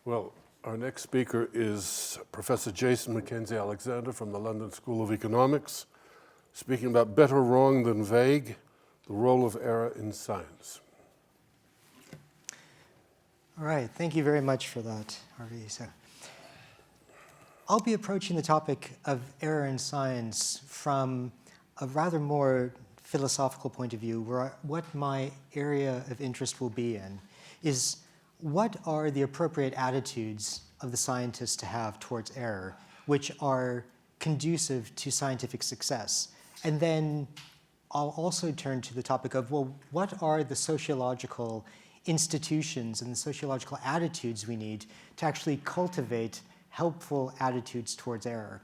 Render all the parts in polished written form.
Well, our next speaker is Professor Jason McKenzie Alexander from the London School of Economics, speaking about better wrong than vague, the role of error in science. All right, thank you very much for that, Harvey. So, I'll be approaching the topic of error in science from a rather more philosophical point of view, where what my area of interest will be in is what are the appropriate attitudes of the scientists to have towards error, which are conducive to scientific success. And then I'll also turn to the topic of, well, what are the sociological institutions and the sociological attitudes we need to actually cultivate helpful attitudes towards error.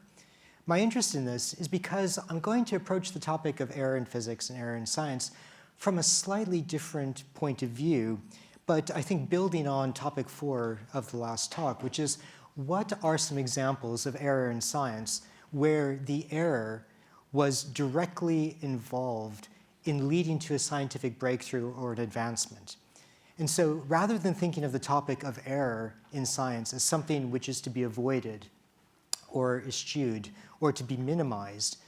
My interest in this is because I'm going to approach the topic of error in physics and error in science from a slightly different point of view, but I think building on topic 4 of the last talk, which is what are some examples of error in science where the error was directly involved in leading to a scientific breakthrough or an advancement. And so rather than thinking of the topic of error in science as something which is to be avoided or eschewed or to be minimized,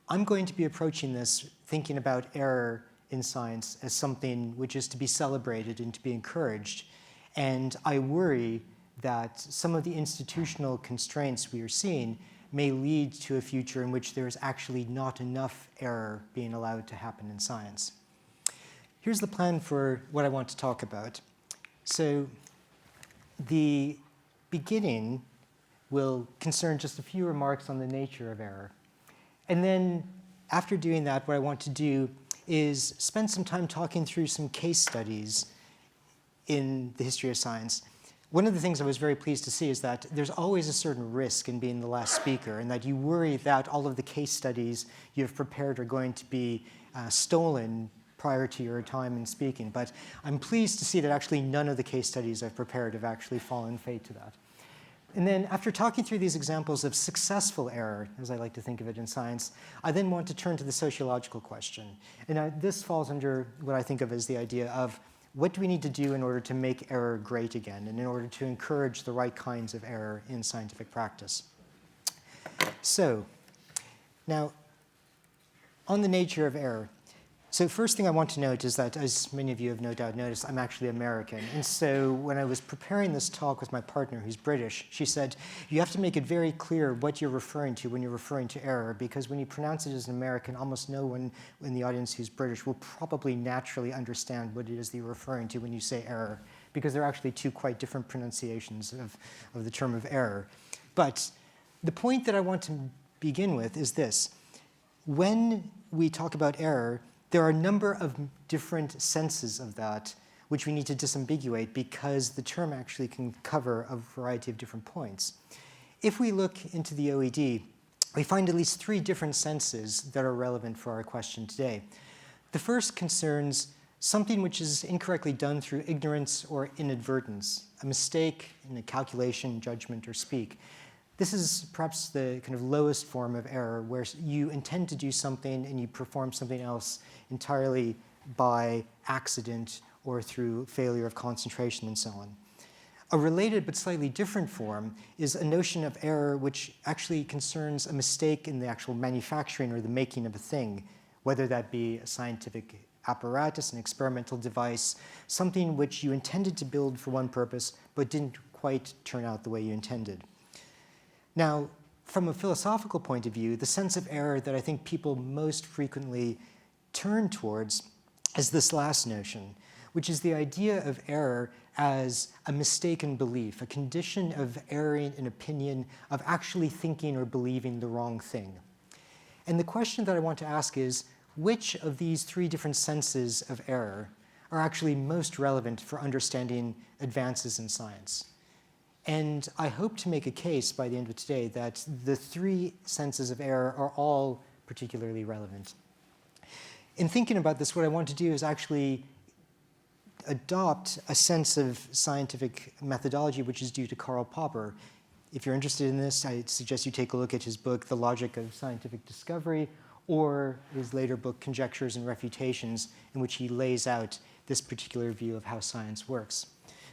I'm going to be approaching this thinking about error in science as something which is to be celebrated and to be encouraged. And I worry that some of the institutional constraints we are seeing may lead to a future in which there is actually not enough error being allowed to happen in science. Here's the plan for what I want to talk about. So the beginning will concern just a few remarks on the nature of error. And then after doing that, what I want to do is spend some time talking through some case studies in the history of science. One of the things I was very pleased to see is that there's always a certain risk in being the last speaker, and that you worry that all of the case studies you have prepared are going to be stolen prior to your time in speaking. But I'm pleased to see that actually none of the case studies I've prepared have actually fallen fate to that. And then after talking through these examples of successful error, as I like to think of it in science, I then want to turn to the sociological question. And this falls under what I think of as the idea of what do we need to do in order to make error great again and in order to encourage the right kinds of error in scientific practice. So now, on the nature of error. So first thing I want to note is that, as many of you have no doubt noticed, I'm actually American. And so when I was preparing this talk with my partner, who's British, she said, you have to make it very clear what you're referring to when you're referring to error, because when you pronounce it as an American, almost no one in the audience who's British will probably naturally understand what it is that you're referring to when you say error, because there are actually two quite different pronunciations of the term of error. But the point that I want to begin with is this. When we talk about error, there are a number of different senses of that which we need to disambiguate because the term actually can cover a variety of different points. If we look into the OED, we find at least 3 different senses that are relevant for our question today. The first concerns something which is incorrectly done through ignorance or inadvertence, a mistake in a calculation, judgment, or speak. This is perhaps the kind of lowest form of error, where you intend to do something and you perform something else entirely by accident or through failure of concentration and so on. A related but slightly different form is a notion of error which actually concerns a mistake in the actual manufacturing or the making of a thing, whether that be a scientific apparatus, an experimental device, something which you intended to build for one purpose but didn't quite turn out the way you intended. Now, from a philosophical point of view, the sense of error that I think people most frequently turn towards is this last notion, which is the idea of error as a mistaken belief, a condition of erring in opinion, of actually thinking or believing the wrong thing. And the question that I want to ask is, which of these 3 different senses of error are actually most relevant for understanding advances in science? And I hope to make a case by the end of today that the 3 senses of error are all particularly relevant. In thinking about this, what I want to do is actually adopt a sense of scientific methodology which is due to Karl Popper. If you're interested in this, I suggest you take a look at his book, The Logic of Scientific Discovery, or his later book, Conjectures and Refutations, in which he lays out this particular view of how science works.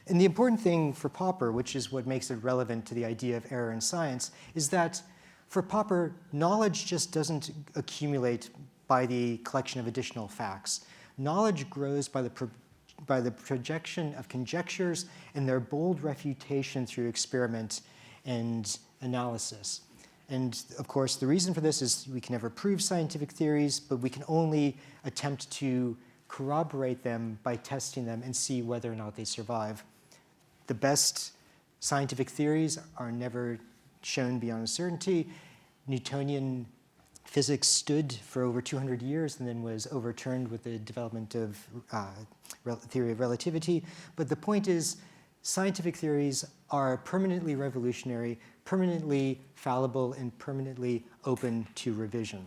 And the important thing for Popper, which is what makes it relevant to the idea of error in science, is that for Popper, knowledge just doesn't accumulate by the collection of additional facts. Knowledge grows by the projection of conjectures and their bold refutation through experiment and analysis. And of course, the reason for this is we can never prove scientific theories, but we can only attempt to corroborate them by testing them and see whether or not they survive. The best scientific theories are never shown beyond a certainty. Newtonian physics stood for over 200 years and then was overturned with the development of theory of relativity. But the point is, scientific theories are permanently revolutionary, permanently fallible, and permanently open to revision.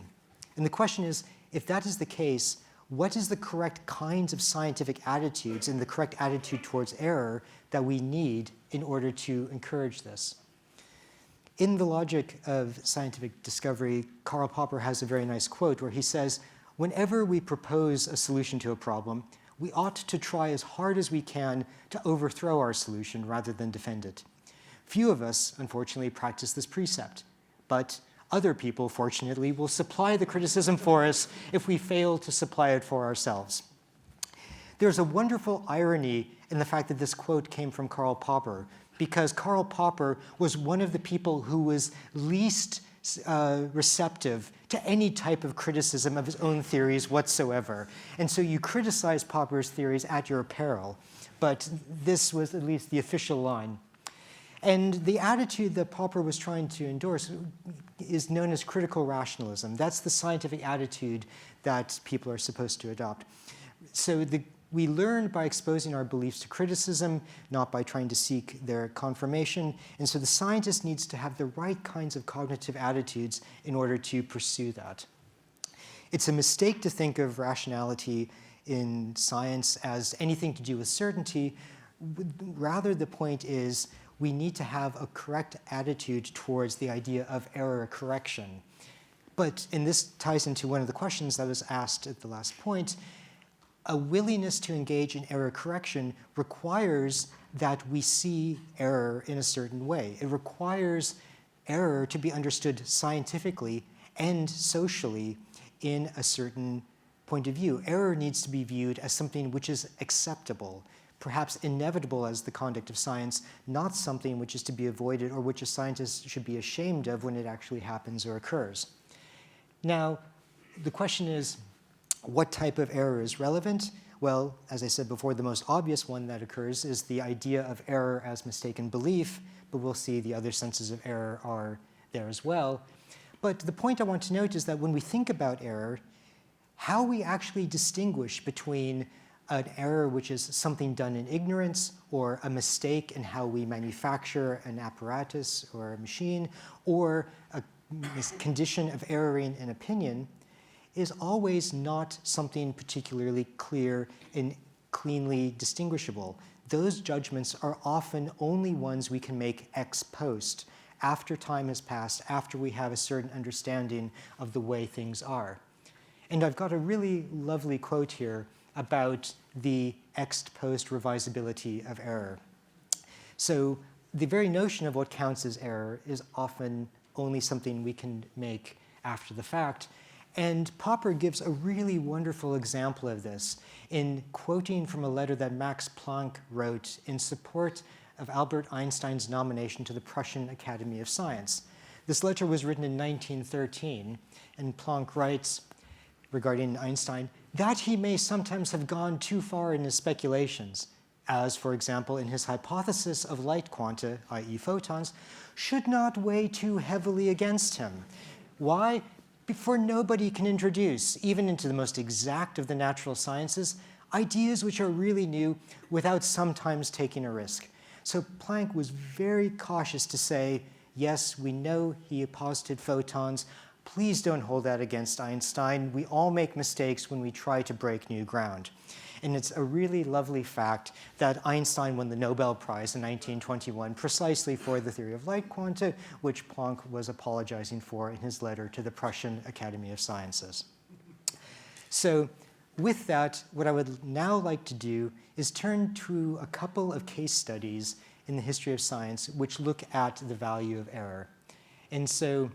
And the question is, if that is the case, what is the correct kinds of scientific attitudes and the correct attitude towards error that we need in order to encourage this? In The Logic of Scientific Discovery, Karl Popper has a very nice quote where he says, "Whenever we propose a solution to a problem, we ought to try as hard as we can to overthrow our solution rather than defend it. Few of us, unfortunately, practice this precept, but other people, fortunately, will supply the criticism for us if we fail to supply it for ourselves." There's a wonderful irony in the fact that this quote came from Karl Popper, because Karl Popper was one of the people who was least receptive to any type of criticism of his own theories whatsoever. And so you criticize Popper's theories at your peril, but this was at least the official line. And the attitude that Popper was trying to endorse is known as critical rationalism. That's the scientific attitude that people are supposed to adopt. So we learn by exposing our beliefs to criticism, not by trying to seek their confirmation. And so the scientist needs to have the right kinds of cognitive attitudes in order to pursue that. It's a mistake to think of rationality in science as anything to do with certainty. Rather, the point is we need to have a correct attitude towards the idea of error correction. And this ties into one of the questions that was asked at the last point. A willingness to engage in error correction requires that we see error in a certain way. It requires error to be understood scientifically and socially in a certain point of view. Error needs to be viewed as something which is acceptable, perhaps inevitable as the conduct of science, not something which is to be avoided or which a scientist should be ashamed of when it actually happens or occurs. Now, the question is, what type of error is relevant? Well, as I said before, the most obvious one that occurs is the idea of error as mistaken belief, but we'll see the other senses of error are there as well. But the point I want to note is that when we think about error, how we actually distinguish between an error which is something done in ignorance, or a mistake in how we manufacture an apparatus or a machine, or a condition of erring in opinion, is always not something particularly clear and cleanly distinguishable. Those judgments are often only ones we can make ex post, after time has passed, after we have a certain understanding of the way things are. And I've got a really lovely quote here about the ex post revisability of error. So the very notion of what counts as error is often only something we can make after the fact. And Popper gives a really wonderful example of this in quoting from a letter that Max Planck wrote in support of Albert Einstein's nomination to the Prussian Academy of Science. This letter was written in 1913, and Planck writes regarding Einstein that he may sometimes have gone too far in his speculations, as, for example, in his hypothesis of light quanta, i.e. photons, should not weigh too heavily against him. Why? For nobody can introduce, even into the most exact of the natural sciences, ideas which are really new without sometimes taking a risk. So Planck was very cautious to say, yes, we know he posited photons. Please don't hold that against Einstein. We all make mistakes when we try to break new ground. And it's a really lovely fact that Einstein won the Nobel Prize in 1921 precisely for the theory of light quanta, which Planck was apologizing for in his letter to the Prussian Academy of Sciences. So with that, what I would now like to do is turn to a couple of case studies in the history of science which look at the value of error. And so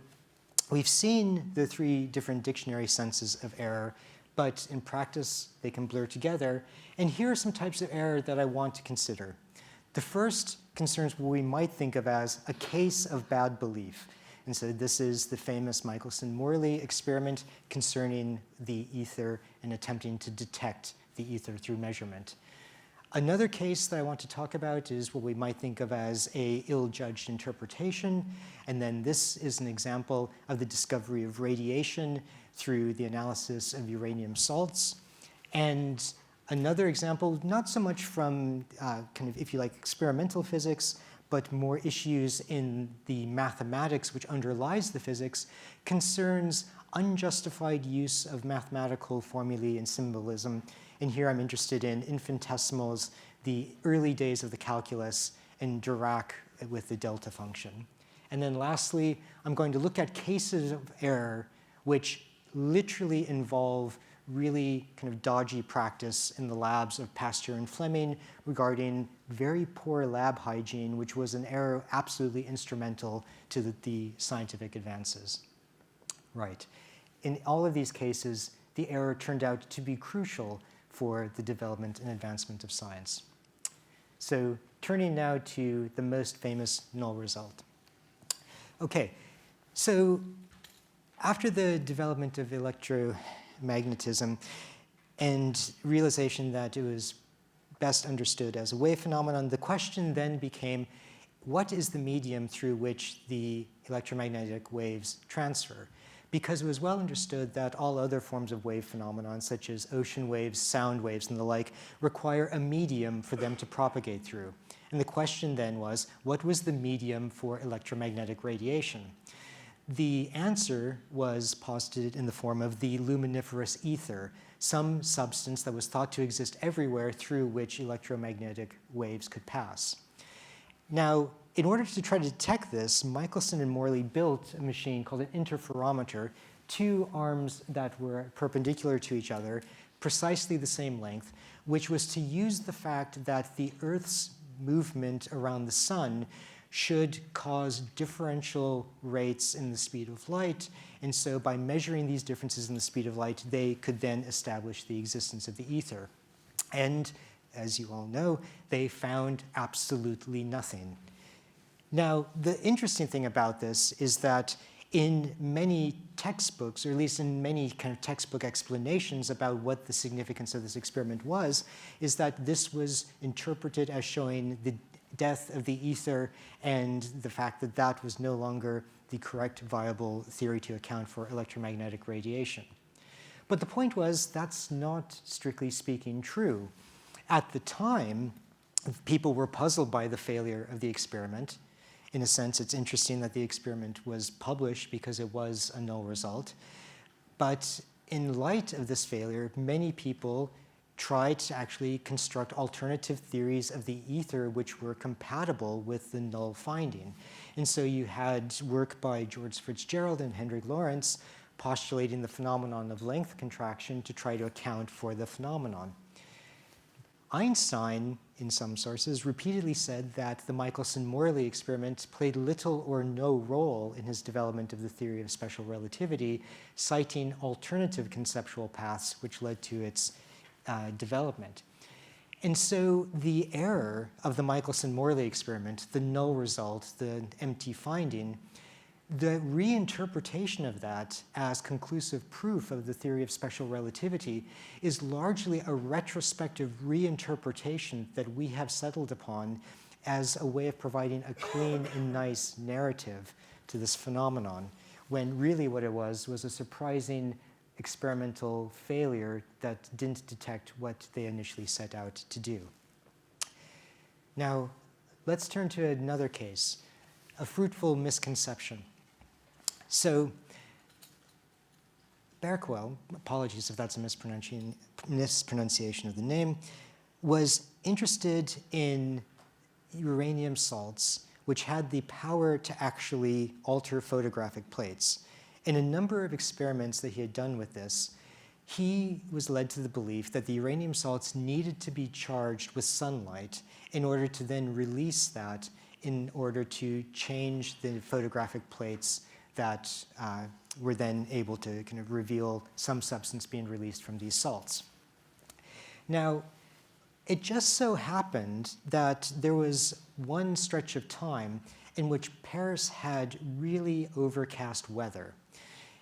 we've seen the three different dictionary senses of error, but in practice, they can blur together. And here are some types of error that I want to consider. The first concerns what we might think of as a case of bad belief. And so this is the famous Michelson-Morley experiment concerning the ether and attempting to detect the ether through measurement. Another case that I want to talk about is what we might think of as a ill-judged interpretation. And then this is an example of the discovery of radiation through the analysis of uranium salts. And another example, not so much from kind of, if you like, experimental physics, but more issues in the mathematics which underlies the physics, concerns unjustified use of mathematical formulae and symbolism. And here I'm interested in infinitesimals, the early days of the calculus, and Dirac with the delta function. And then lastly, I'm going to look at cases of error which literally involve really kind of dodgy practice in the labs of Pasteur and Fleming regarding very poor lab hygiene, which was an error absolutely instrumental to the scientific advances. Right. In all of these cases, the error turned out to be crucial for the development and advancement of science. So turning now to the most famous null result. Okay, so after the development of electromagnetism and realization that it was best understood as a wave phenomenon, the question then became, what is the medium through which the electromagnetic waves transfer? Because it was well understood that all other forms of wave phenomenon, such as ocean waves, sound waves, and the like, require a medium for them to propagate through. And the question then was, what was the medium for electromagnetic radiation? The answer was posited in the form of the luminiferous ether, some substance that was thought to exist everywhere through which electromagnetic waves could pass. Now, in order to try to detect this, Michelson and Morley built a machine called an interferometer, two arms that were perpendicular to each other, precisely the same length, which was to use the fact that the Earth's movement around the sun should cause differential rates in the speed of light. And so by measuring these differences in the speed of light, they could then establish the existence of the ether. And as you all know, they found absolutely nothing. Now, the interesting thing about this is that in many textbooks, or at least in many kind of textbook explanations about what the significance of this experiment was, is that this was interpreted as showing the death of the ether and the fact that that was no longer the correct viable theory to account for electromagnetic radiation. But the point was, that's not, strictly speaking, true. At the time, people were puzzled by the failure of the experiment. In a sense, it's interesting that the experiment was published because it was a null result. But in light of this failure, many people tried to actually construct alternative theories of the ether which were compatible with the null finding. And so you had work by George Fitzgerald and Hendrik Lorentz postulating the phenomenon of length contraction to try to account for the phenomenon. Einstein, in some sources, repeatedly said that the Michelson-Morley experiment played little or no role in his development of the theory of special relativity, citing alternative conceptual paths which led to its development. And so the error of the Michelson-Morley experiment, the null result, the empty finding, the reinterpretation of that as conclusive proof of the theory of special relativity is largely a retrospective reinterpretation that we have settled upon as a way of providing a clean and nice narrative to this phenomenon, when really what it was a surprising experimental failure that didn't detect what they initially set out to do. Now, let's turn to another case, a fruitful misconception. So, Berquell, apologies if that's a mispronunciation of the name, was interested in uranium salts, which had the power to actually alter photographic plates. In a number of experiments that he had done with this, he was led to the belief that the uranium salts needed to be charged with sunlight in order to then release that in order to change the photographic plates that were then able to kind of reveal some substance being released from these salts. Now, it just so happened that there was one stretch of time in which Paris had really overcast weather.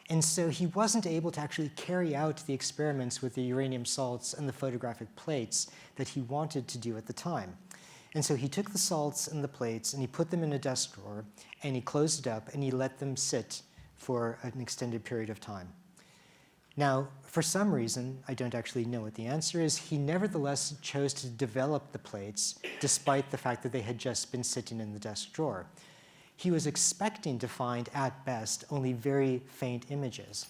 And so he wasn't able to actually carry out the experiments with the uranium salts and the photographic plates that he wanted to do at the time. And so he took the salts and the plates and he put them in a desk drawer and he closed it up and he let them sit for an extended period of time. Now, for some reason, I don't actually know what the answer is, he nevertheless chose to develop the plates despite the fact that they had just been sitting in the desk drawer. He was expecting to find, at best, only very faint images.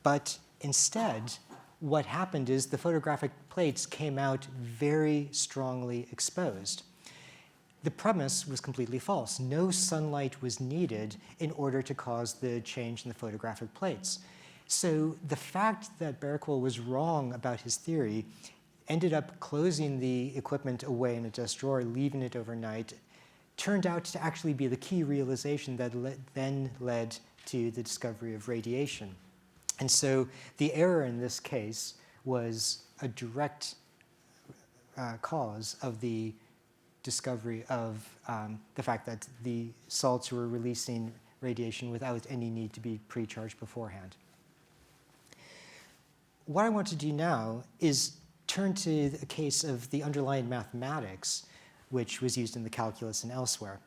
But instead, what happened is the photographic plates came out very strongly exposed. The premise was completely false. No sunlight was needed in order to cause the change in the photographic plates. So the fact that Berkel was wrong about his theory ended up closing the equipment away in a desk drawer, leaving it overnight, turned out to actually be the key realization that then led to the discovery of radiation. And so the error in this case was a direct cause of the discovery of the fact that the salts were releasing radiation without any need to be pre-charged beforehand. What I want to do now is turn to the case of the underlying mathematics, which was used in the calculus and elsewhere.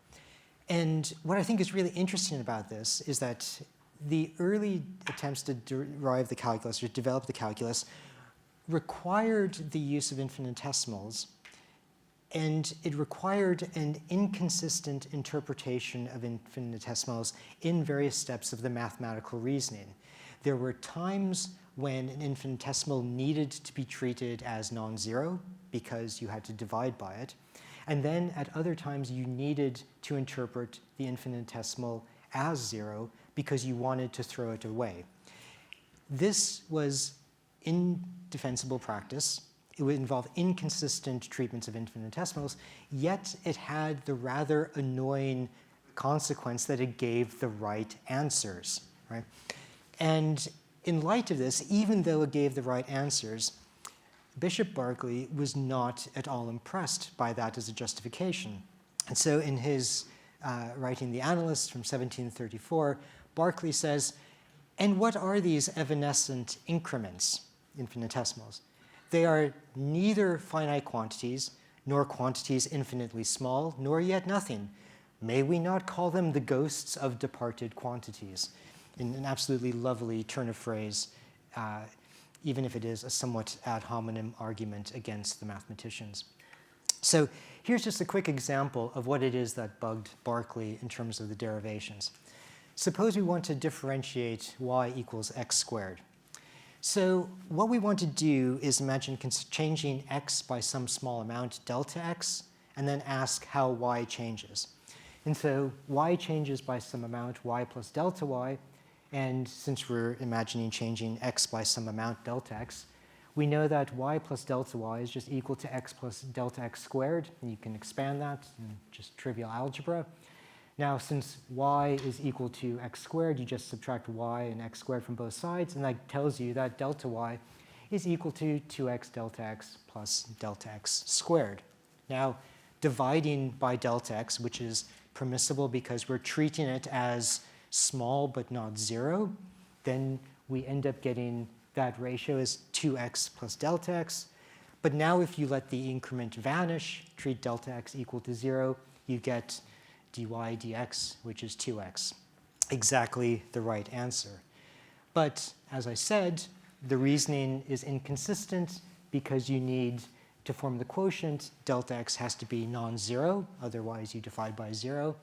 And what I think is really interesting about this is that the early attempts to derive the calculus or develop the calculus required the use of infinitesimals, and it required an inconsistent interpretation of infinitesimals in various steps of the mathematical reasoning. There were times when an infinitesimal needed to be treated as non-zero because you had to divide by it. And then at other times you needed to interpret the infinitesimal as zero because you wanted to throw it away. This was indefensible practice. It would involve inconsistent treatments of infinitesimals, yet it had the rather annoying consequence that it gave the right answers, right? And in light of this, even though it gave the right answers, Bishop Berkeley was not at all impressed by that as a justification. And so in his writing The Analyst from 1734, Berkeley says, "And what are these evanescent increments, infinitesimals? They are neither finite quantities, nor quantities infinitely small, nor yet nothing. May we not call them the ghosts of departed quantities?" In an absolutely lovely turn of phrase, even if it is a somewhat ad hominem argument against the mathematicians. So here's just a quick example of what it is that bugged Berkeley in terms of the derivations. Suppose we want to differentiate y equals x squared. So what we want to do is imagine changing x by some small amount, delta x, and then ask how y changes. And so y changes by some amount, y plus delta y. And since we're imagining changing x by some amount, delta x, we know that y plus delta y is just equal to x plus delta x squared. And you can expand that in just trivial algebra. Now, since y is equal to x squared, you just subtract y and x squared from both sides, and that tells you that delta y is equal to 2x delta x plus delta x squared. Now, dividing by delta x, which is permissible because we're treating it as small but not zero, then we end up getting that ratio as 2x plus delta x. But now if you let the increment vanish, treat delta x equal to 0, you get dy dx, which is 2x. Exactly the right answer. But as I said, the reasoning is inconsistent because you need to form the quotient, delta x has to be non-zero, otherwise you divide by 0.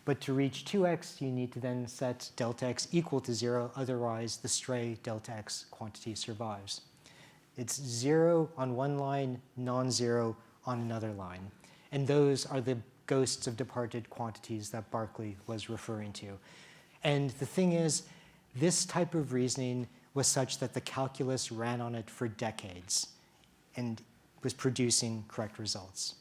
But to reach 2x, you need to then set delta x equal to 0, otherwise the stray delta x quantity survives. It's 0 on one line, non-zero on another line. And those are the ghosts of departed quantities that Berkeley was referring to. And the thing is, this type of reasoning was such that the calculus ran on it for decades and was producing correct results.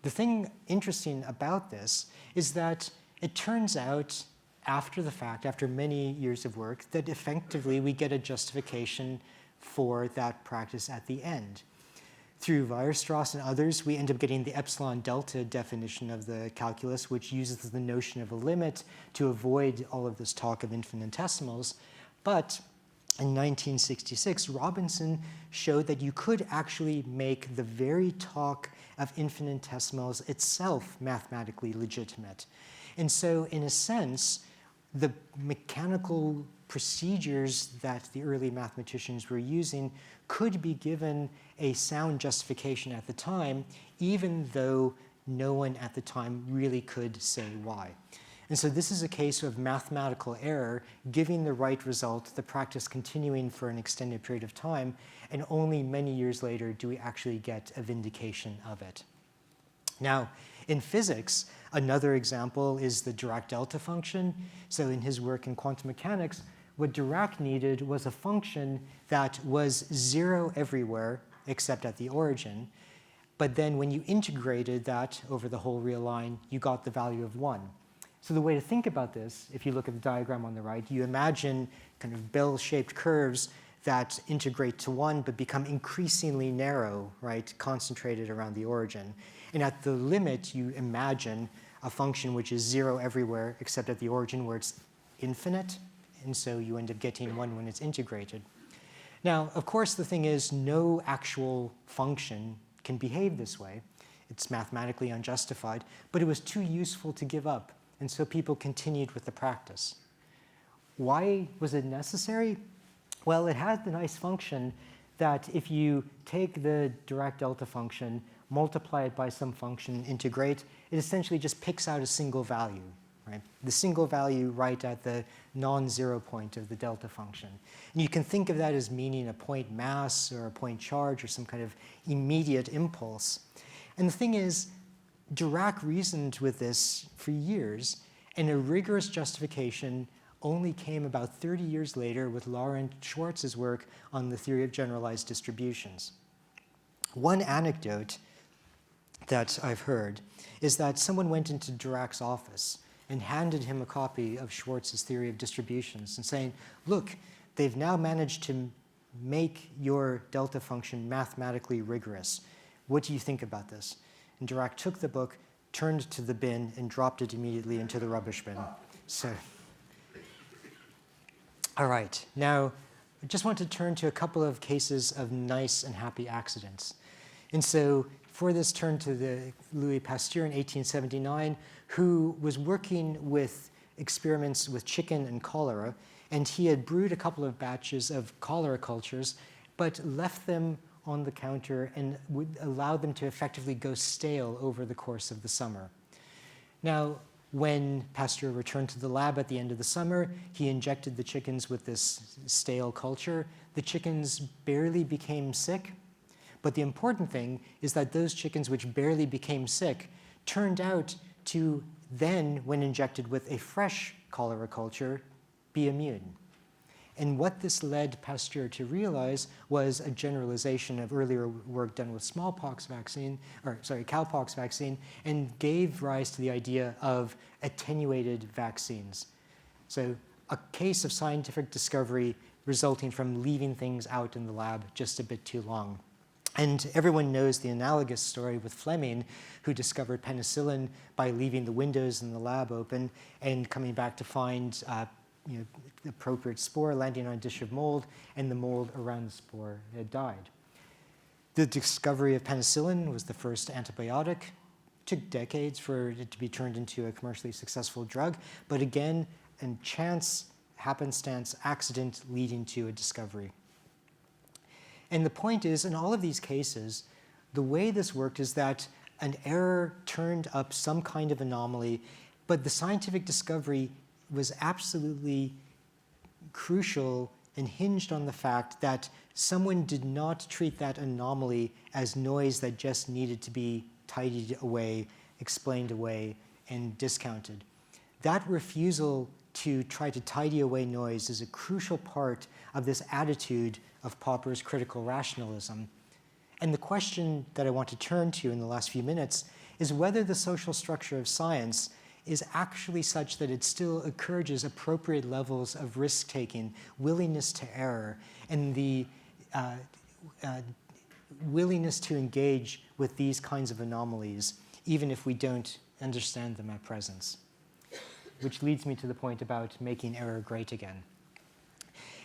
The thing interesting about this is that it turns out after the fact, after many years of work, that effectively we get a justification for that practice at the end. Through Weierstrass and others, we end up getting the epsilon delta definition of the calculus, which uses the notion of a limit to avoid all of this talk of infinitesimals. But in 1966, Robinson showed that you could actually make the very talk of infinitesimals itself mathematically legitimate. And so, in a sense, the mechanical procedures that the early mathematicians were using could be given a sound justification at the time, even though no one at the time really could say why. And so this is a case of mathematical error giving the right result, the practice continuing for an extended period of time, and only many years later do we actually get a vindication of it. Now, in physics, another example is the Dirac delta function. So in his work in quantum mechanics, what Dirac needed was a function that was zero everywhere except at the origin. But then when you integrated that over the whole real line, you got the value of 1. So the way to think about this, if you look at the diagram on the right, you imagine kind of bell-shaped curves that integrate to 1 but become increasingly narrow, right, concentrated around the origin. And at the limit, you imagine a function which is zero everywhere except at the origin where it's infinite, and so you end up getting 1 when it's integrated. Now, of course, the thing is no actual function can behave this way. It's mathematically unjustified, but it was too useful to give up, and so people continued with the practice. Why was it necessary? Well, it had the nice function that if you take the Dirac delta function, multiply it by some function, and integrate, it essentially just picks out a single value, right? The single value right at the non-zero point of the delta function. And you can think of that as meaning a point mass or a point charge or some kind of immediate impulse. And the thing is, Dirac reasoned with this for years, and a rigorous justification only came about 30 years later with Laurent Schwartz's work on the theory of generalized distributions. One anecdote that I've heard is that someone went into Dirac's office and handed him a copy of Schwartz's theory of distributions and saying, look, they've now managed to make your delta function mathematically rigorous. What do you think about this? And Dirac took the book, turned to the bin, and dropped it immediately into the rubbish bin. So, all right, now I just want to turn to a couple of cases of nice and happy accidents. And so for this, turn to the Louis Pasteur in 1879, who was working with experiments with chicken and cholera, and he had brewed a couple of batches of cholera cultures, but left them on the counter and would allow them to effectively go stale over the course of the summer. Now, when Pasteur returned to the lab at the end of the summer, he injected the chickens with this stale culture. The chickens barely became sick, but the important thing is that those chickens which barely became sick turned out to then, when injected with a fresh cholera culture, be immune. And what this led Pasteur to realize was a generalization of earlier work done with cowpox vaccine, and gave rise to the idea of attenuated vaccines. So a case of scientific discovery resulting from leaving things out in the lab just a bit too long. And everyone knows the analogous story with Fleming, who discovered penicillin by leaving the windows in the lab open and coming back to find the appropriate spore landing on a dish of mold, and the mold around the spore had died. The discovery of penicillin was the first antibiotic. It took decades for it to be turned into a commercially successful drug, but again, a chance, happenstance, accident leading to a discovery. And the point is, in all of these cases, the way this worked is that an error turned up some kind of anomaly, but the scientific discovery was absolutely crucial and hinged on the fact that someone did not treat that anomaly as noise that just needed to be tidied away, explained away, and discounted. That refusal to try to tidy away noise is a crucial part of this attitude of Popper's critical rationalism. And the question that I want to turn to in the last few minutes is whether the social structure of science is actually such that it still encourages appropriate levels of risk-taking, willingness to error, and the willingness to engage with these kinds of anomalies, even if we don't understand them at present. Which leads me to the point about making error great again.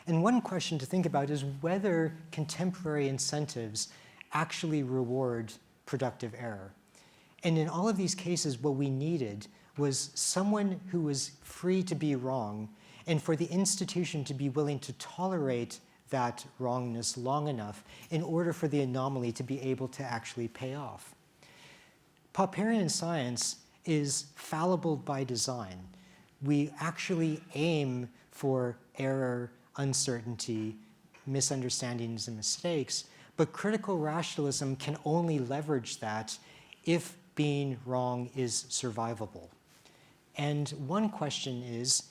And one question to think about is whether contemporary incentives actually reward productive error. And in all of these cases, what we needed was someone who was free to be wrong, and for the institution to be willing to tolerate that wrongness long enough in order for the anomaly to be able to actually pay off. Popperian science is fallible by design. We actually aim for error, uncertainty, misunderstandings, and mistakes, but critical rationalism can only leverage that if being wrong is survivable. And one question is,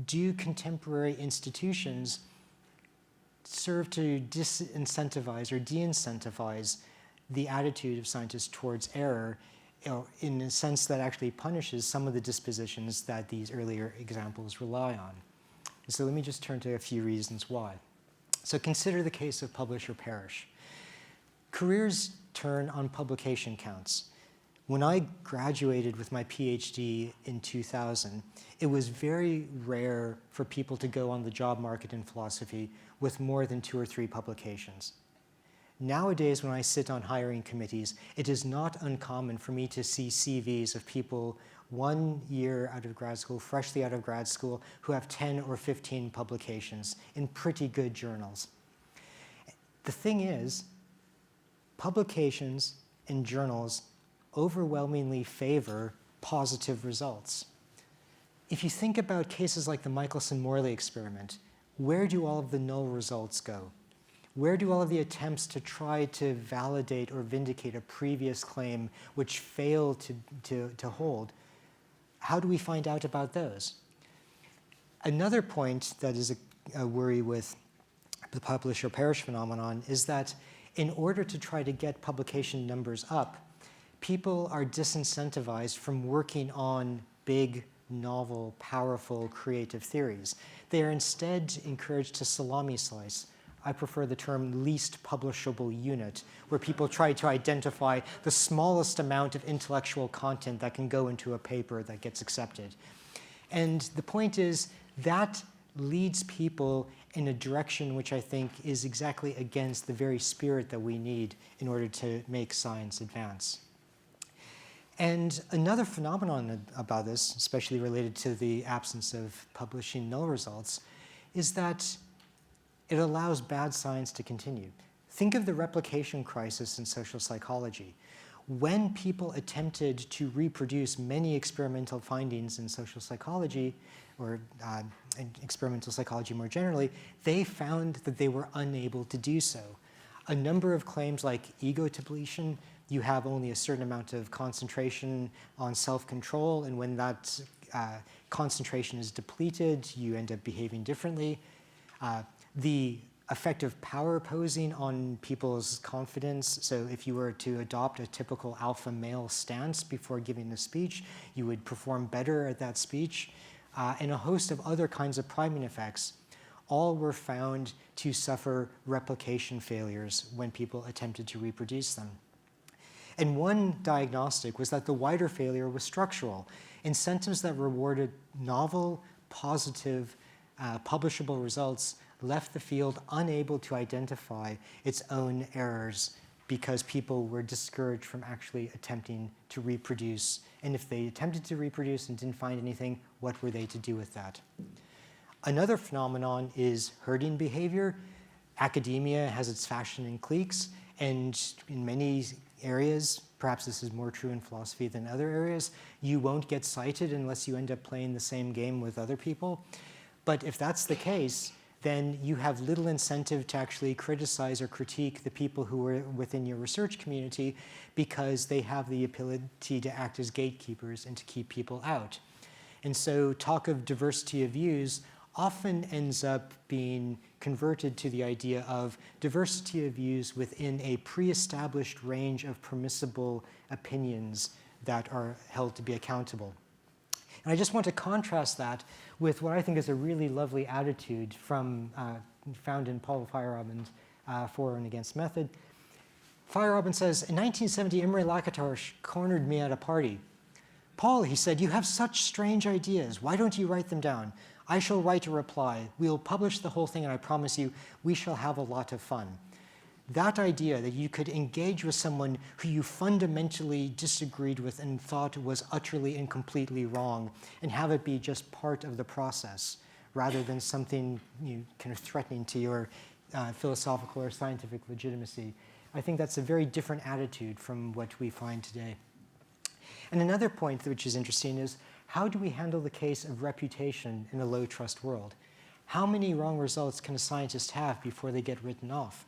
do contemporary institutions serve to disincentivize or de-incentivize the attitude of scientists towards error, in a sense that actually punishes some of the dispositions that these earlier examples rely on? And so let me just turn to a few reasons why. So consider the case of publish or perish. Careers turn on publication counts. When I graduated with my PhD in 2000, it was very rare for people to go on the job market in philosophy with more than 2 or 3 publications. Nowadays, when I sit on hiring committees, it is not uncommon for me to see CVs of people 1 year out of grad school, freshly out of grad school, who have 10 or 15 publications in pretty good journals. The thing is, publications in journals overwhelmingly favor positive results. If you think about cases like the Michelson-Morley experiment, where do all of the null results go? Where do all of the attempts to try to validate or vindicate a previous claim which failed to hold? How do we find out about those? Another point that is a worry with the publish or perish phenomenon is that in order to try to get publication numbers up, people are disincentivized from working on big, novel, powerful, creative theories. They are instead encouraged to salami slice. I prefer the term least publishable unit, where people try to identify the smallest amount of intellectual content that can go into a paper that gets accepted. And the point is that leads people in a direction which I think is exactly against the very spirit that we need in order to make science advance. And another phenomenon about this, especially related to the absence of publishing null results, is that it allows bad science to continue. Think of the replication crisis in social psychology. When people attempted to reproduce many experimental findings in social psychology, or in experimental psychology more generally, they found that they were unable to do so. A number of claims like ego depletion, you have only a certain amount of concentration on self-control, and when that concentration is depleted, you end up behaving differently. The effect of power posing on people's confidence. So if you were to adopt a typical alpha male stance before giving a speech, you would perform better at that speech. And a host of other kinds of priming effects, all were found to suffer replication failures when people attempted to reproduce them. And one diagnostic was that the wider failure was structural. Incentives that rewarded novel, positive, publishable results left the field unable to identify its own errors because people were discouraged from actually attempting to reproduce. And if they attempted to reproduce and didn't find anything, what were they to do with that? Another phenomenon is herding behavior. Academia has its fashion and cliques, and in many areas, perhaps this is more true in philosophy than other areas, you won't get cited unless you end up playing the same game with other people. But if that's the case, then you have little incentive to actually criticize or critique the people who are within your research community because they have the ability to act as gatekeepers and to keep people out. And so talk of diversity of views often ends up being converted to the idea of diversity of views within a pre-established range of permissible opinions that are held to be accountable. And I just want to contrast that with what I think is a really lovely attitude from, found in Paul Feyerabend's For and Against method. Feyerabend says, in 1970, Imre Lakatos cornered me at a party. Paul, he said, you have such strange ideas. Why don't you write them down? I shall write a reply. We'll publish the whole thing, and I promise you, we shall have a lot of fun. That idea that you could engage with someone who you fundamentally disagreed with and thought was utterly and completely wrong, and have it be just part of the process, rather than something kind of threatening to your philosophical or scientific legitimacy. I think that's a very different attitude from what we find today. And another point which is interesting is, how do we handle the case of reputation in a low-trust world? How many wrong results can a scientist have before they get written off?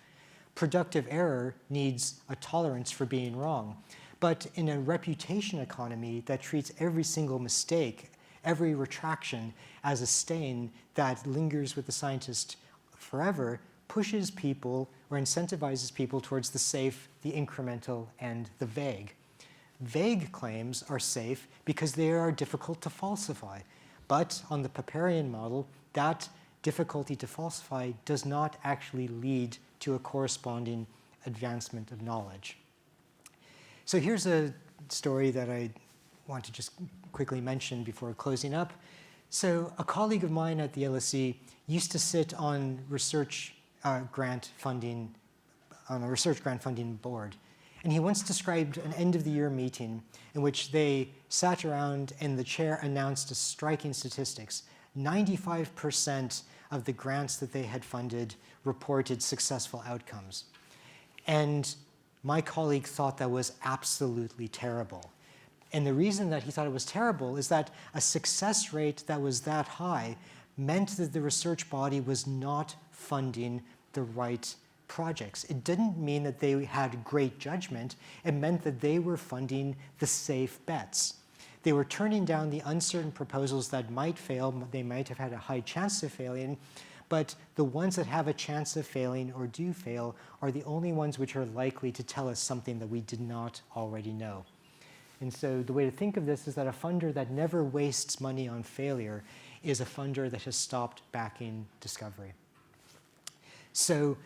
Productive error needs a tolerance for being wrong. But in a reputation economy that treats every single mistake, every retraction, as a stain that lingers with the scientist forever, pushes people or incentivizes people towards the safe, the incremental, and the vague. Vague claims are safe because they are difficult to falsify. But on the Popperian model, that difficulty to falsify does not actually lead to a corresponding advancement of knowledge. So here's a story that I want to just quickly mention before closing up. So a colleague of mine at the LSE used to sit on research grant funding, on a research grant funding board. And he once described an end-of-the-year meeting in which they sat around and the chair announced a striking statistics. 95% of the grants that they had funded reported successful outcomes. And my colleague thought that was absolutely terrible. And the reason that he thought it was terrible is that a success rate that was that high meant that the research body was not funding the right projects. It didn't mean that they had great judgment. It meant that they were funding the safe bets. They were turning down the uncertain proposals that might fail. They might have had a high chance of failing, but the ones that have a chance of failing or do fail are the only ones which are likely to tell us something that we did not already know. And so the way to think of this is that a funder that never wastes money on failure is a funder that has stopped backing discovery. So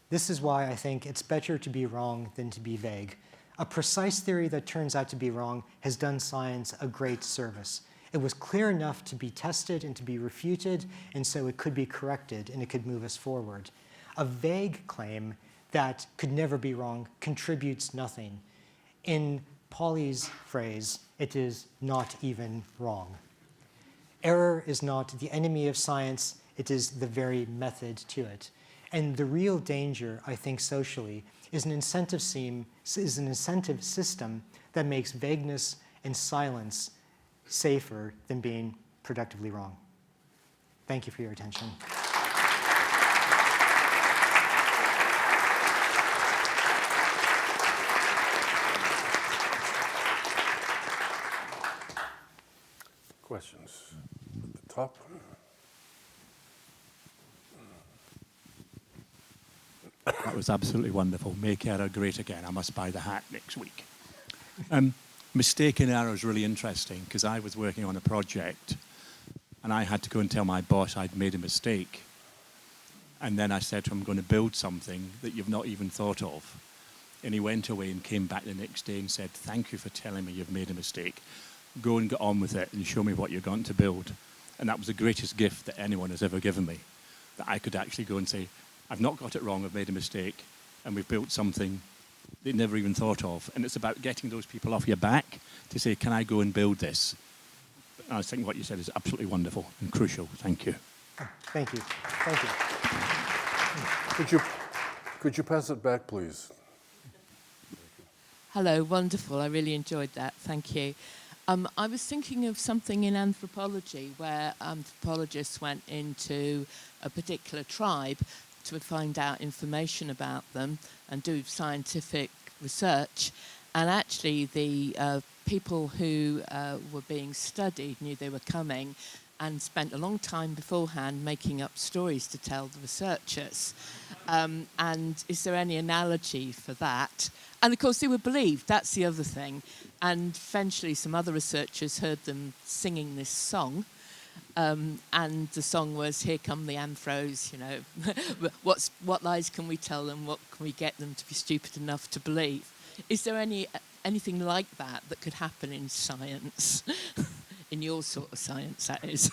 this is why I think it's better to be wrong than to be vague. A precise theory that turns out to be wrong has done science a great service. It was clear enough to be tested and to be refuted, and so it could be corrected and it could move us forward. A vague claim that could never be wrong contributes nothing. In Pauli's phrase, it is not even wrong. Error is not the enemy of science, it is the very method to it. And the real danger, I think, socially, is an incentive system that makes vagueness and silence safer than being productively wrong. Thank you for your attention. Questions at the top? That was absolutely wonderful. Make error great again. I must buy the hat next week. Mistaken error is really interesting because I was working on a project and I had to go and tell my boss I'd made a mistake. And then I said to him, I'm going to build something that you've not even thought of. And he went away and came back the next day and said, thank you for telling me you've made a mistake. Go and get on with it and show me what you're going to build. And that was the greatest gift that anyone has ever given me, that I could actually go and say, I've not got it wrong, I've made a mistake, and we've built something they never even thought of. And it's about getting those people off your back to say, can I go and build this? And I think what you said is absolutely wonderful and crucial. Thank you. Thank you. Thank you. Could you pass it back, please? Hello, wonderful. I really enjoyed that. Thank you. I was thinking of something in anthropology where anthropologists went into a particular tribe to find out information about them and do scientific research. And actually the people who were being studied knew they were coming and spent a long time beforehand making up stories to tell the researchers. And is there any analogy for that? And of course they were believed, that's the other thing. And eventually some other researchers heard them singing this song. And the song was, "Here come the anthros, you know, what lies can we tell them, what can we get them to be stupid enough to believe?" Is there anything like that could happen in science? In your sort of science, that is.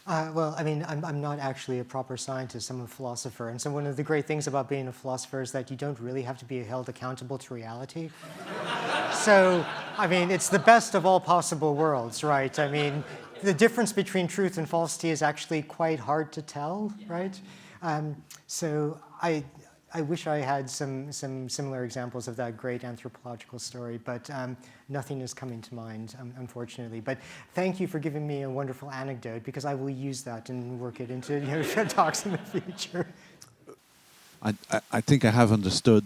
Well, I mean, I'm not actually a proper scientist, I'm a philosopher. And so one of the great things about being a philosopher is that you don't really have to be held accountable to reality. So, I mean, it's the best of all possible worlds, right? I mean, the difference between truth and falsity is actually quite hard to tell, right? So I wish I had some similar examples of that great anthropological story, but nothing is coming to mind, unfortunately. But thank you for giving me a wonderful anecdote, because I will use that and work it into talks in the future. I think I have understood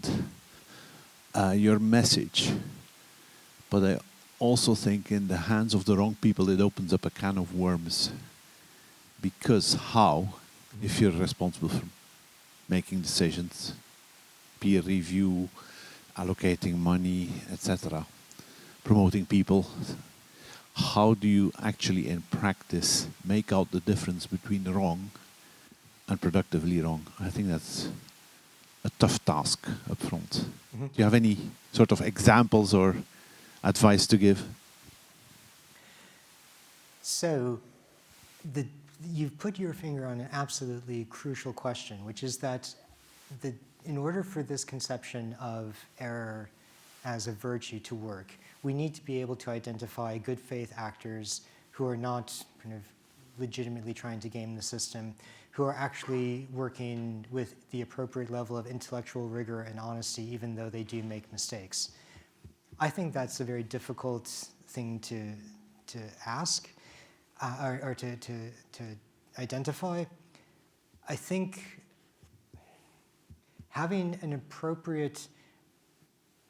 your message, but I also think in the hands of the wrong people it opens up a can of worms. Because how, if you're responsible for making decisions, peer review, allocating money, etc., promoting people, how do you actually in practice make out the difference between wrong and productively wrong? I think that's a tough task up front. Mm-hmm. Do you have any sort of examples or advice to give? So, you've put your finger on an absolutely crucial question, which is that in order for this conception of error as a virtue to work, we need to be able to identify good faith actors who are not kind of legitimately trying to game the system, who are actually working with the appropriate level of intellectual rigor and honesty, even though they do make mistakes. I think that's a very difficult thing to ask or to identify. I think having an appropriate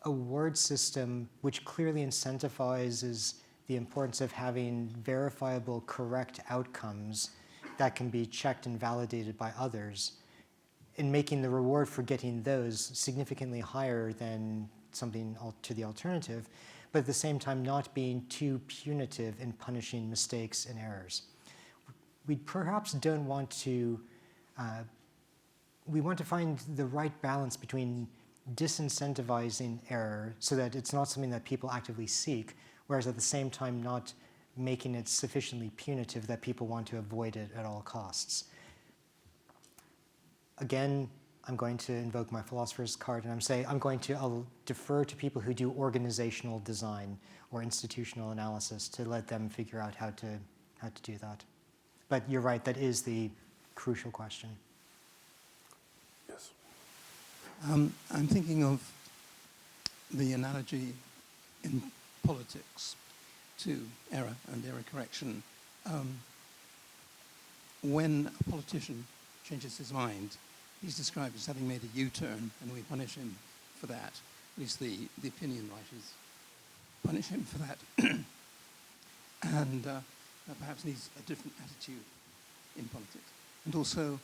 award system which clearly incentivizes the importance of having verifiable, correct outcomes that can be checked and validated by others, and making the reward for getting those significantly higher than something to the alternative, but at the same time not being too punitive in punishing mistakes and errors. We perhaps don't want to, we want to find the right balance between disincentivizing error so that it's not something that people actively seek, whereas at the same time not making it sufficiently punitive that people want to avoid it at all costs. Again, I'm going to invoke my philosopher's card, and I'll defer to people who do organizational design or institutional analysis to let them figure out how to do that. But you're right, that is the crucial question. Yes. I'm thinking of the analogy in politics to error and error correction. When a politician changes his mind, he's described as having made a U-turn, and we punish him for that. At least the opinion writers punish him for that. And perhaps needs a different attitude in politics. And also,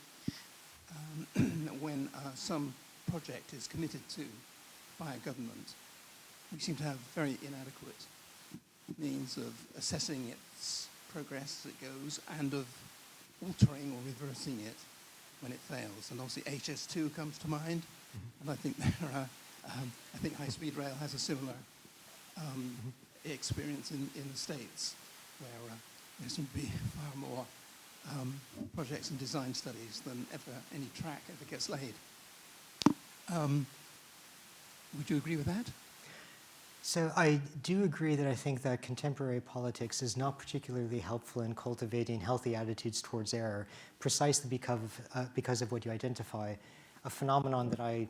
when some project is committed to by a government, we seem to have very inadequate means of assessing its progress as it goes and of altering or reversing it when it fails. And obviously HS2 comes to mind, and I think there are, I think high-speed rail has a similar experience in the States, where there seem to be far more projects and design studies than ever any track ever gets laid. Would you agree with that? So I do agree that I think that contemporary politics is not particularly helpful in cultivating healthy attitudes towards error, precisely because of what you identify, a phenomenon that I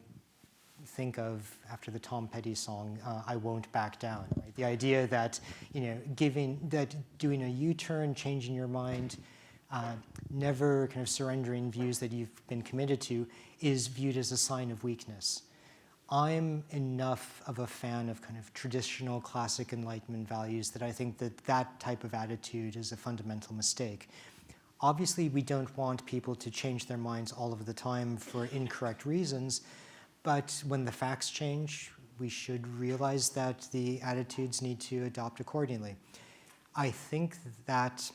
think of after the Tom Petty song, I Won't Back Down. Right? The idea that, doing a U-turn, changing your mind, never kind of surrendering views that you've been committed to is viewed as a sign of weakness. I'm enough of a fan of kind of traditional classic Enlightenment values that I think that that type of attitude is a fundamental mistake. Obviously, we don't want people to change their minds all of the time for incorrect reasons, but when the facts change, we should realize that the attitudes need to adopt accordingly. I think that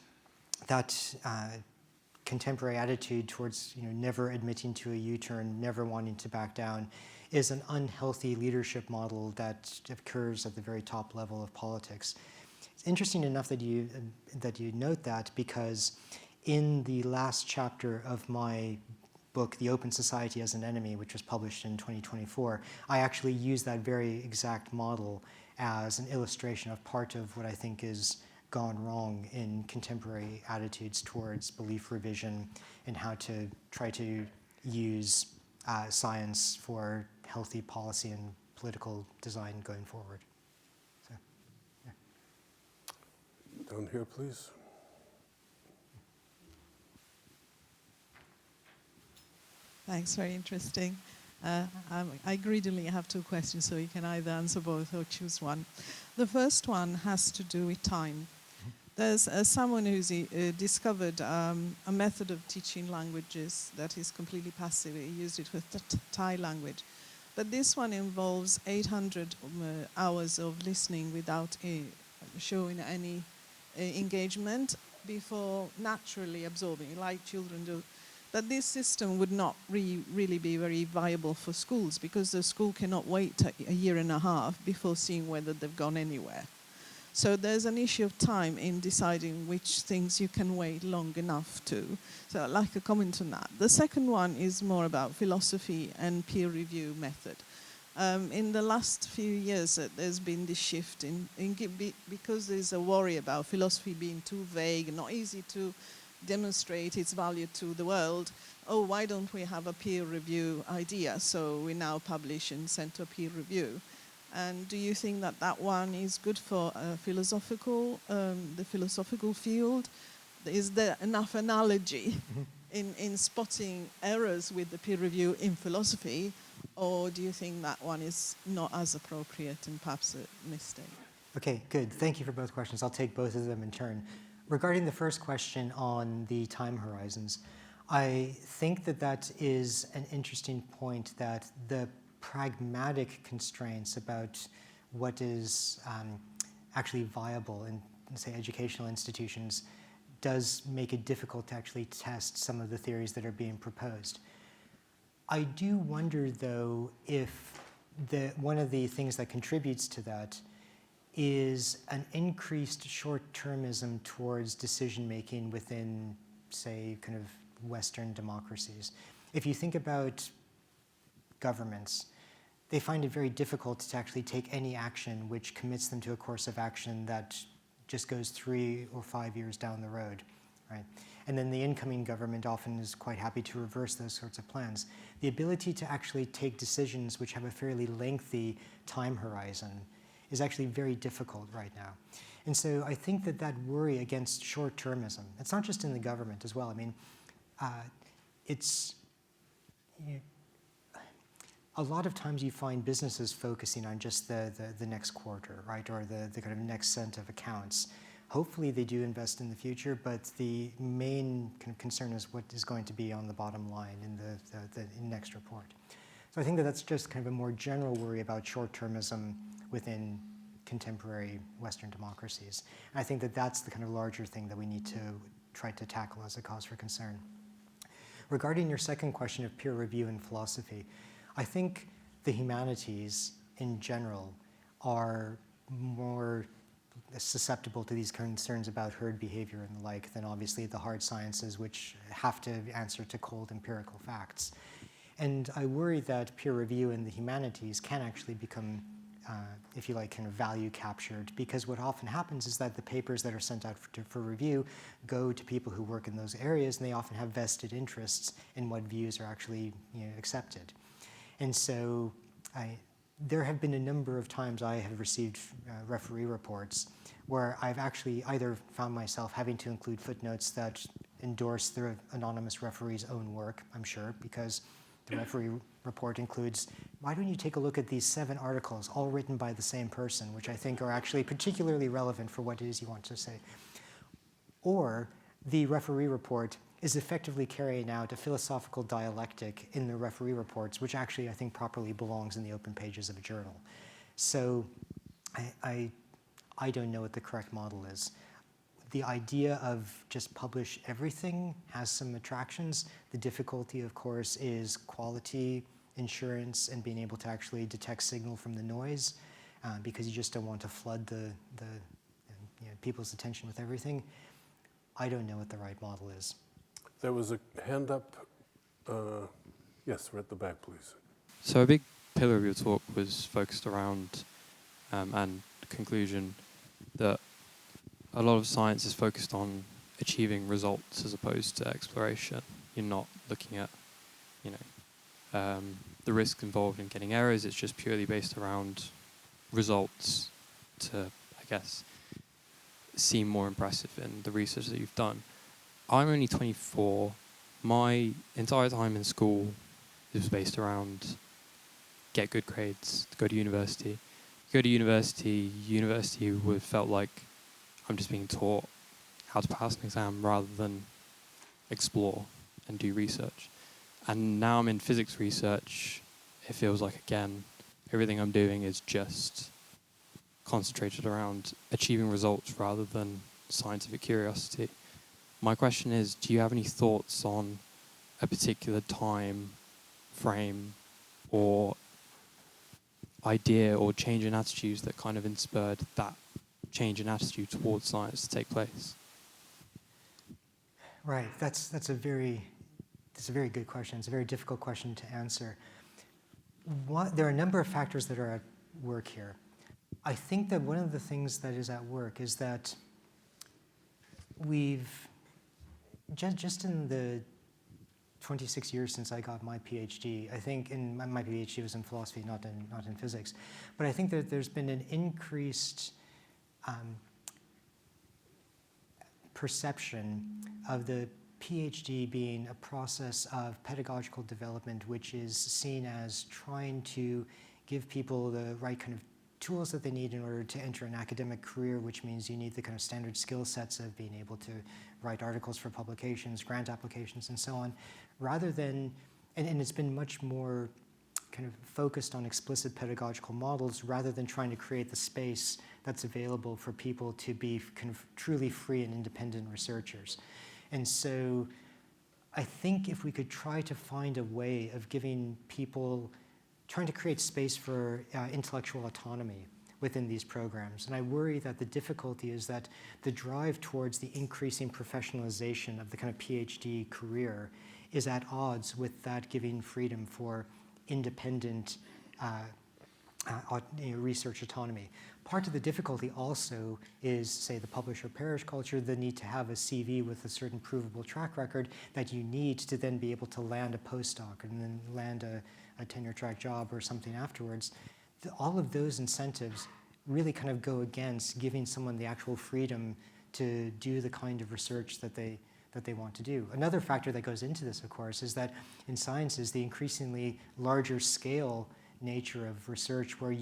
contemporary attitude towards never admitting to a U-turn, never wanting to back down, is an unhealthy leadership model that occurs at the very top level of politics. It's interesting enough that you note that, because in the last chapter of my book, The Open Society as an Enemy, which was published in 2024, I actually use that very exact model as an illustration of part of what I think is gone wrong in contemporary attitudes towards belief revision and how to try to use science for healthy policy and political design going forward. So, yeah. Down here, please. Thanks, very interesting. I greedily have two questions, so you can either answer both or choose one. The first one has to do with time. There's someone who's discovered a method of teaching languages that is completely passive. He used it with the Thai language. But this one involves 800 hours of listening without showing any engagement before naturally absorbing, like children do. That this system would not really be very viable for schools, because the school cannot wait a year and a half before seeing whether they've gone anywhere. So there's an issue of time in deciding which things you can wait long enough to. So I'd like a comment on that. The second one is more about philosophy and peer review method. In the last few years, there's been this shift because there's a worry about philosophy being too vague, not easy to demonstrate its value to the world. Oh, why don't we have a peer review idea? So we now publish in Centre Peer Review. And do you think that that one is good for the philosophical field? Is there enough analogy in spotting errors with the peer review in philosophy? Or do you think that one is not as appropriate and perhaps a mistake? Okay, good. Thank you for both questions. I'll take both of them in turn. Regarding the first question on the time horizons, I think that that is an interesting point, that the pragmatic constraints about what is actually viable in, say, educational institutions does make it difficult to actually test some of the theories that are being proposed. I do wonder, though, if one of the things that contributes to that is an increased short-termism towards decision-making within, say, kind of Western democracies. If you think about governments, they find it very difficult to actually take any action which commits them to a course of action that just goes 3 or 5 years down the road, right? And then the incoming government often is quite happy to reverse those sorts of plans. The ability to actually take decisions which have a fairly lengthy time horizon is actually very difficult right now. And so I think that that worry against short-termism, it's not just in the government as well. I mean, a lot of times you find businesses focusing on just the next quarter, right, or the kind of next set of accounts. Hopefully they do invest in the future, but the main kind of concern is what is going to be on the bottom line in the next report. So I think that that's just kind of a more general worry about short-termism within contemporary Western democracies. And I think that that's the kind of larger thing that we need to try to tackle as a cause for concern. Regarding your second question of peer review in philosophy, I think the humanities in general are more susceptible to these concerns about herd behavior and the like than obviously the hard sciences, which have to answer to cold empirical facts. And I worry that peer review in the humanities can actually become, if you like, kind of value captured, because what often happens is that the papers that are sent out for review go to people who work in those areas, and they often have vested interests in what views are actually accepted. And so there have been a number of times I have received referee reports where I've actually either found myself having to include footnotes that endorse the anonymous referee's own work, I'm sure, because the referee report includes, why don't you take a look at these 7 articles, all written by the same person, which I think are actually particularly relevant for what it is you want to say. Or the referee report is effectively carrying out a philosophical dialectic in the referee reports, which actually I think properly belongs in the open pages of a journal. So I don't know what the correct model is. The idea of just publish everything has some attractions. The difficulty, of course, is quality insurance and being able to actually detect signal from the noise, because you just don't want to flood the people's attention with everything. I don't know what the right model is. There was a hand up. Yes, right at the back, please. So a big pillar of your talk was focused around, and the conclusion that a lot of science is focused on achieving results as opposed to exploration. You're not looking at, the risk involved in getting errors. It's just purely based around results to, I guess, seem more impressive in the research that you've done. I'm only 24. My entire time in school is based around get good grades, go to university. Go to university would have felt like I'm just being taught how to pass an exam rather than explore and do research. And now I'm in physics research. It feels like, again, everything I'm doing is just concentrated around achieving results rather than scientific curiosity. My question is, do you have any thoughts on a particular time frame or idea or change in attitudes that kind of inspired that change in attitude towards science to take place? Right, that's a very good question. It's a very difficult question to answer. There are a number of factors that are at work here. I think that one of the things that is at work is that we've, just in the 26 years since I got my PhD, I think, my PhD was in philosophy, not in physics, but I think that there's been an increased perception of the PhD being a process of pedagogical development, which is seen as trying to give people the right kind of tools that they need in order to enter an academic career, which means you need the kind of standard skill sets of being able to write articles for publications, grant applications, and so on, rather than, and it's been much more kind of focused on explicit pedagogical models rather than trying to create the space that's available for people to be kind of truly free and independent researchers. And so I think if we could try to find a way of giving people, trying to create space for intellectual autonomy within these programs. And I worry that the difficulty is that the drive towards the increasing professionalization of the kind of PhD career is at odds with that giving freedom for independent research autonomy. Part of the difficulty also is, say, the publish-or-perish culture, the need to have a CV with a certain provable track record that you need to then be able to land a postdoc and then land a tenure-track job or something afterwards. All of those incentives really kind of go against giving someone the actual freedom to do the kind of research that they want to do. Another factor that goes into this, of course, is that in sciences, the increasingly larger scale nature of research, where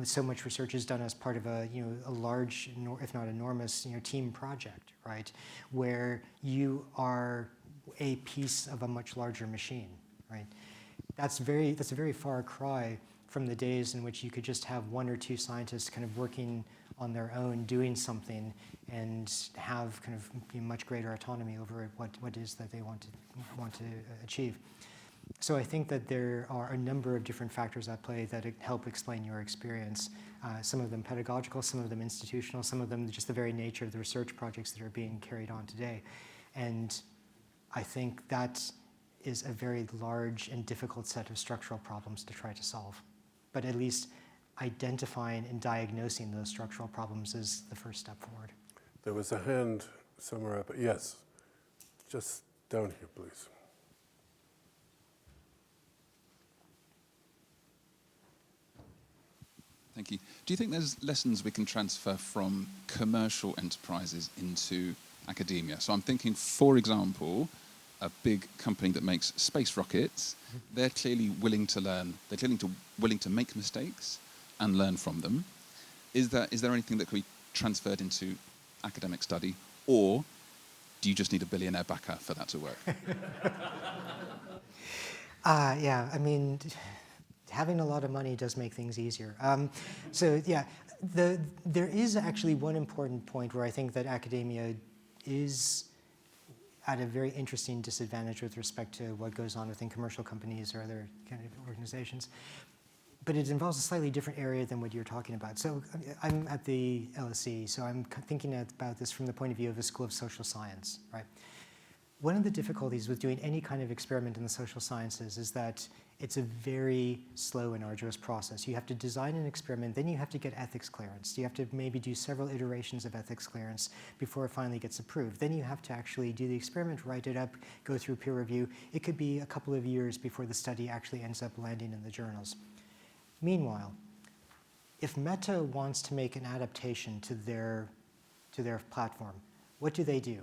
so much research is done as part of a large, if not enormous, team project, right? Where you are a piece of a much larger machine, right? That's a very far cry from the days in which you could just have one or two scientists kind of working on their own, doing something, and have kind of much greater autonomy over what it is that they want to achieve. So I think that there are a number of different factors at play that help explain your experience. Some of them pedagogical, some of them institutional, some of them just the very nature of the research projects that are being carried on today. And I think that is a very large and difficult set of structural problems to try to solve. But at least identifying and diagnosing those structural problems is the first step forward. There was a hand somewhere up. Yes, just down here, please. Thank you. Do you think there's lessons we can transfer from commercial enterprises into academia? So I'm thinking, for example, a big company that makes space rockets, they're clearly willing to learn. They're clearly willing to make mistakes and learn from them. Is there anything that could be transferred into academic study, or do you just need a billionaire backer for that to work? Yeah, I mean, having a lot of money does make things easier. So yeah, there is actually one important point where I think that academia is at a very interesting disadvantage with respect to what goes on within commercial companies or other kind of organizations. But it involves a slightly different area than what you're talking about. So I'm at the LSE, so I'm thinking about this from the point of view of a school of social science, right? One of the difficulties with doing any kind of experiment in the social sciences is that it's a very slow and arduous process. You have to design an experiment, then you have to get ethics clearance. You have to maybe do several iterations of ethics clearance before it finally gets approved. Then you have to actually do the experiment, write it up, go through peer review. It could be a couple of years before the study actually ends up landing in the journals. Meanwhile, if Meta wants to make an adaptation to their platform, what do?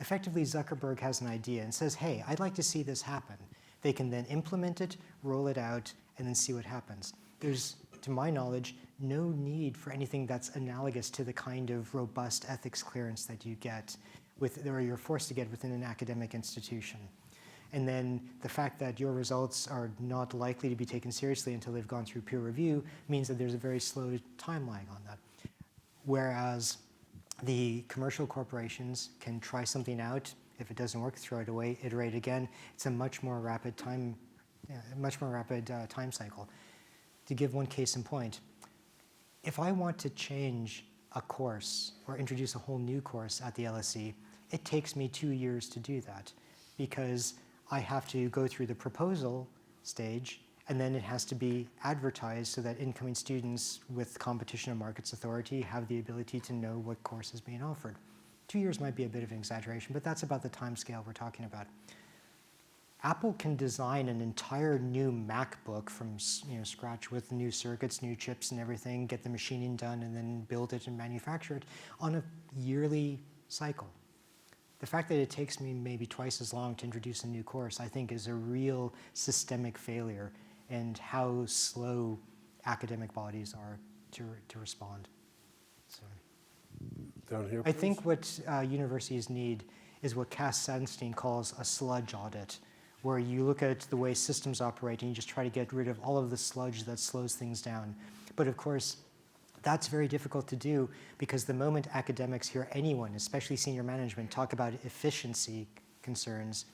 Effectively, Zuckerberg has an idea and says, hey, I'd like to see this happen. They can then implement it, roll it out, and then see what happens. There's, to my knowledge, no need for anything that's analogous to the kind of robust ethics clearance that you get or you're forced to get within an academic institution. And then the fact that your results are not likely to be taken seriously until they've gone through peer review means that there's a very slow time lag on that. Whereas the commercial corporations can try something out. If it doesn't work, throw it away, iterate again. It's a much more rapid time cycle. To give one case in point, if I want to change a course or introduce a whole new course at the LSE, it takes me 2 years to do that because I have to go through the proposal stage, and then it has to be advertised so that incoming students with Competition and Markets Authority have the ability to know what course is being offered. 2 years might be a bit of an exaggeration, but that's about the time scale we're talking about. Apple can design an entire new MacBook from scratch with new circuits, new chips and everything, get the machining done, and then build it and manufacture it on a yearly cycle. The fact that it takes me maybe twice as long to introduce a new course, I think, is a real systemic failure in how slow academic bodies are to respond. So, down here, I think what universities need is what Cass Sunstein calls a sludge audit, where you look at the way systems operate and you just try to get rid of all of the sludge that slows things down. But of course, that's very difficult to do because the moment academics hear anyone, especially senior management, talk about efficiency concerns,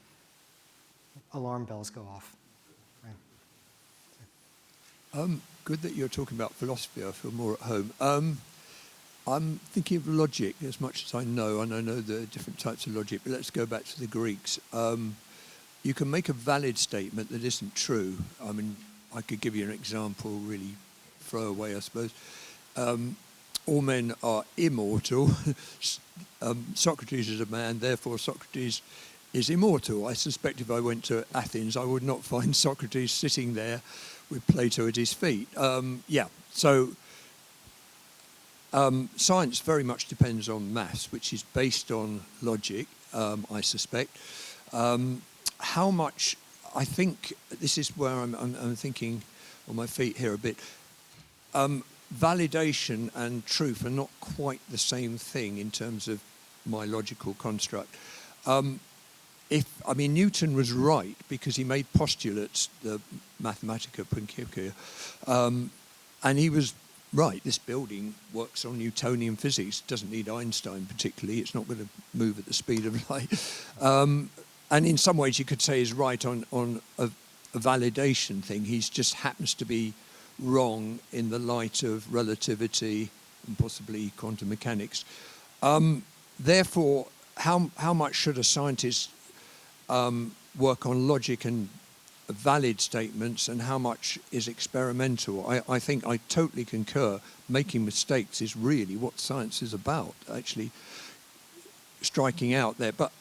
alarm bells go off. Right. Good that you're talking about philosophy. I feel more at home. I'm thinking of logic as much as I know, and I know the different types of logic, but let's go back to the Greeks. You can make a valid statement that isn't true. I mean, I could give you an example, really throwaway, I suppose. All men are immortal. Socrates is a man, therefore Socrates is immortal. I suspect if I went to Athens, I would not find Socrates sitting there with Plato at his feet. Science very much depends on maths, which is based on logic, I suspect. How much, I think, this is where I'm thinking on my feet here a bit. Validation and truth are not quite the same thing in terms of my logical construct. Newton was right because he made postulates, the Mathematica Principia, and he was right. This building works on Newtonian physics. Doesn't need Einstein particularly. It's not going to move at the speed of light. And in some ways, you could say he's right on a validation thing. He just happens to be wrong in the light of relativity and possibly quantum mechanics. Therefore, how much should a scientist work on logic and valid statements, and how much is experimental? I think I totally concur. Making mistakes is really what science is about, actually striking out there. But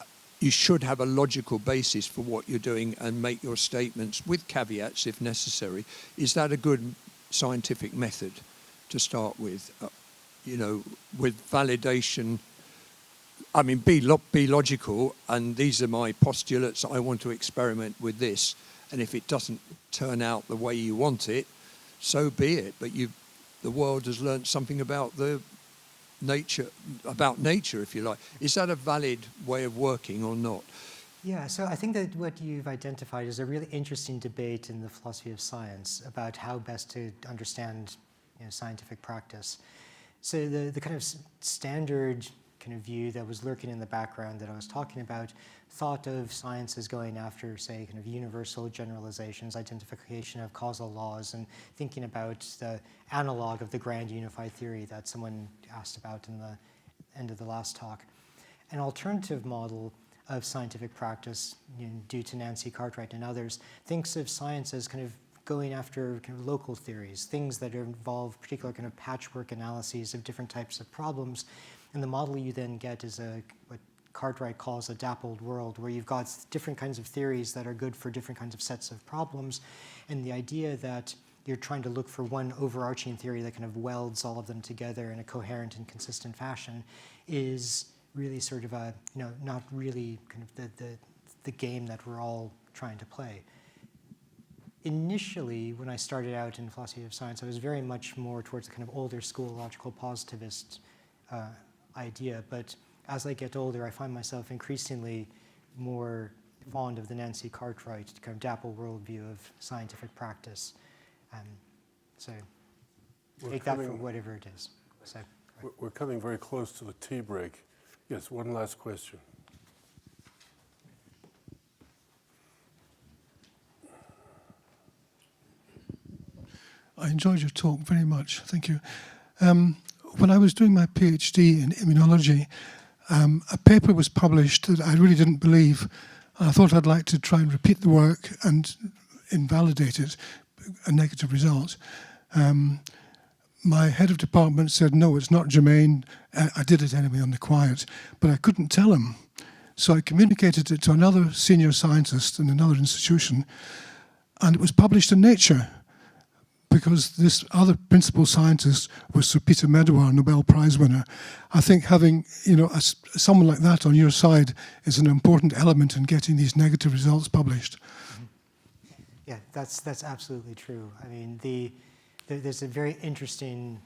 you should have a logical basis for what you're doing and make your statements with caveats if necessary. Is that a good scientific method to start with? With validation, I mean, be logical, and these are my postulates. I want to experiment with this, and if it doesn't turn out the way you want it, so be it. But the world has learnt something about nature, if you like. Is that a valid way of working or not? Yeah, so I think that what you've identified is a really interesting debate in the philosophy of science about how best to understand scientific practice. So the kind of standard kind of view that was lurking in the background that I was talking about thought of science as going after, say, kind of universal generalizations, identification of causal laws, and thinking about the analog of the grand unified theory that someone asked about in the end of the last talk. An alternative model of scientific practice, due to Nancy Cartwright and others, thinks of science as kind of going after kind of local theories, things that involve particular kind of patchwork analyses of different types of problems. And the model you then get is what Cartwright calls a dappled world, where you've got different kinds of theories that are good for different kinds of sets of problems. And the idea that you're trying to look for one overarching theory that kind of welds all of them together in a coherent and consistent fashion is really sort of not really kind of the game that we're all trying to play. Initially, when I started out in philosophy of science, I was very much more towards the kind of older school logical positivist idea, but as I get older, I find myself increasingly more fond of the Nancy Cartwright kind of dapple worldview of scientific practice. So take that for whatever it is. So, We're coming very close to the tea break. Yes, one last question. I enjoyed your talk very much. Thank you. When I was doing my PhD in immunology, a paper was published that I really didn't believe. I thought I'd like to try and repeat the work and invalidate it, a negative result. My head of department said, no, it's not germane. I did it anyway on the quiet, but I couldn't tell him. So I communicated it to another senior scientist in another institution, and it was published in Nature, because this other principal scientist was Sir Peter Medawar, Nobel Prize winner. I think having someone like that on your side is an important element in getting these negative results published. yeah, that's absolutely true. I mean, there's a very interesting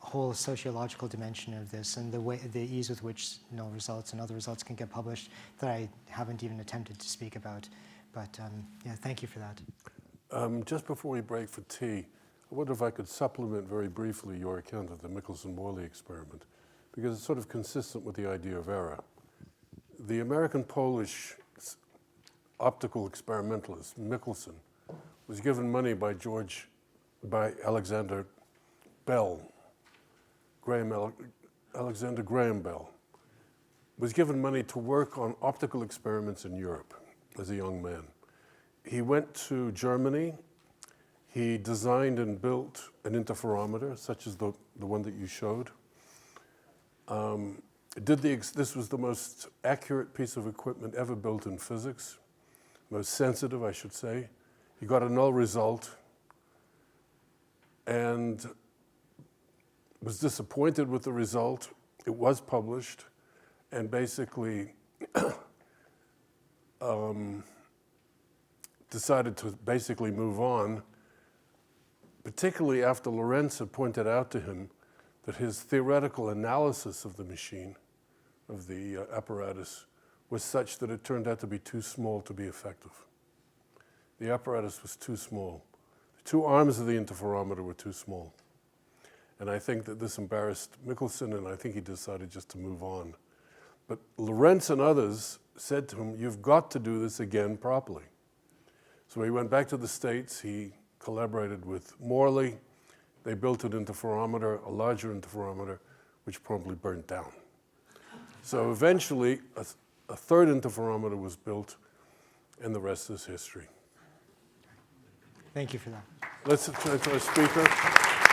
whole sociological dimension of this, and the ease with which null results and other results can get published that I haven't even attempted to speak about. But yeah, thank you for that. Just before we break for tea, I wonder if I could supplement very briefly your account of the Michelson-Morley experiment, because it's sort of consistent with the idea of error. The American-Polish optical experimentalist, Michelson, was given money by Alexander Bell, Alexander Graham Bell, was given money to work on optical experiments in Europe as a young man. He went to Germany. He designed and built an interferometer, such as the one that you showed. This was the most accurate piece of equipment ever built in physics, most sensitive, I should say. He got a null result and was disappointed with the result. It was published, and basically decided to basically move on, particularly after Lorentz had pointed out to him that his theoretical analysis of the machine, of the apparatus, was such that it turned out to be too small to be effective. The apparatus was too small. The two arms of the interferometer were too small. And I think that this embarrassed Michelson, and I think he decided just to move on. But Lorentz and others said to him, you've got to do this again properly. So he went back to the States. He collaborated with Morley. They built an interferometer, a larger interferometer, which promptly burnt down. So eventually, a third interferometer was built, and the rest is history. Thank you for that. Let's turn to our speaker.